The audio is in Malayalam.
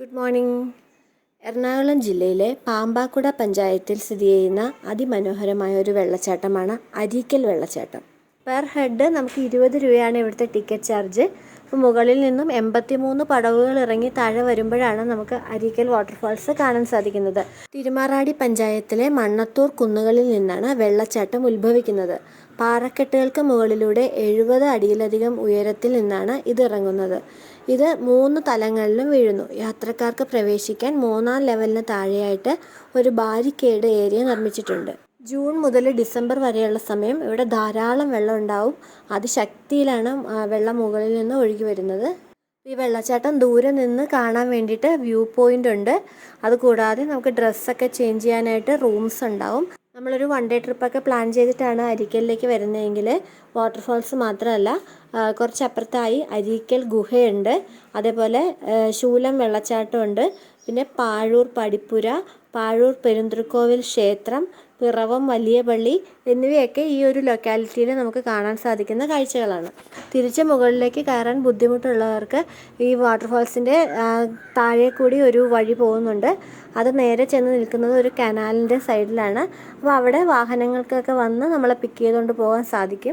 Good morning. എറണാകുളം ജില്ലയിലെ പാമ്പാക്കുട പഞ്ചായത്തിൽ സ്ഥിതി ചെയ്യുന്ന അതിമനോഹരമായ ഒരു വെള്ളച്ചാട്ടമാണ് അരീക്കൽ വെള്ളച്ചാട്ടം. പെർ ഹെഡ് നമുക്ക് 20 രൂപയാണ് ഇവിടുത്തെ ടിക്കറ്റ് ചാർജ്. അപ്പോൾ മുകളിൽ നിന്നും 83 പടവുകൾ ഇറങ്ങി താഴെ വരുമ്പോഴാണ് നമുക്ക് അരീക്കൽ വാട്ടർഫാൾസ് കാണാൻ സാധിക്കുന്നത്. തിരുമാറാടി പഞ്ചായത്തിലെ മണ്ണത്തൂർ കുന്നുകളിൽ നിന്നാണ് വെള്ളച്ചാട്ടം ഉത്ഭവിക്കുന്നത്. പാറക്കെട്ടുകൾക്ക് മുകളിലൂടെ 70 അടിയിലധികം ഉയരത്തിൽ നിന്നാണ് ഇത് ഇറങ്ങുന്നത്. ഇത് 3 തലങ്ങളിലും വീഴുന്നു. യാത്രക്കാർക്ക് പ്രവേശിക്കാൻ 3-ാം ലെവലിന് താഴെയായിട്ട് ഒരു ബാരിക്കേഡ് ഏരിയ നിർമ്മിച്ചിട്ടുണ്ട്. ജൂൺ മുതൽ ഡിസംബർ വരെയുള്ള സമയം ഇവിടെ ധാരാളം വെള്ളം ഉണ്ടാവും. അതിശക്തിയിലാണ് വെള്ളം മുകളിൽ നിന്ന് ഒഴുകി വരുന്നത്. ഈ വെള്ളച്ചാട്ടം ദൂരെ നിന്ന് കാണാൻ വേണ്ടിയിട്ട് വ്യൂ പോയിൻ്റ് ഉണ്ട്. അതുകൂടാതെ നമുക്ക് ഡ്രസ്സൊക്കെ ചേഞ്ച് ചെയ്യാനായിട്ട് റൂംസ് ഉണ്ടാവും. നമ്മളൊരു 1 ഡേ ട്രിപ്പൊക്കെ പ്ലാൻ ചെയ്തിട്ടാണ് അരീക്കലിലേക്ക് വരുന്നതെങ്കിൽ വാട്ടർഫാൾസ് മാത്രമല്ല, കുറച്ചപ്പുറത്തായി അരീക്കൽ ഗുഹയുണ്ട്, അതേപോലെ ശൂലം വെള്ളച്ചാട്ടമുണ്ട്, പിന്നെ പാഴൂർ പടിപ്പുര, പാഴൂർ പെരുന്തൃക്കോവിൽ ക്ഷേത്രം, പിറവം വലിയ പള്ളി എന്നിവയൊക്കെ ഈ ഒരു ലൊക്കാലിറ്റിയിൽ നമുക്ക് കാണാൻ സാധിക്കുന്ന കാഴ്ചകളാണ്. തിരിച്ച് മുകളിലേക്ക് കയറാൻ ബുദ്ധിമുട്ടുള്ളവർക്ക് ഈ വാട്ടർഫാൾസിൻ്റെ താഴെ കൂടി ഒരു വഴി പോകുന്നുണ്ട്. അത് നേരെ ചെന്ന് നിൽക്കുന്നത് ഒരു കനാലിൻ്റെ സൈഡിലാണ്. അപ്പോൾ അവിടെ വാഹനങ്ങൾക്കൊക്കെ വന്ന് നമ്മളെ പിക്ക് ചെയ്തുകൊണ്ട് പോകാൻ സാധിക്കും.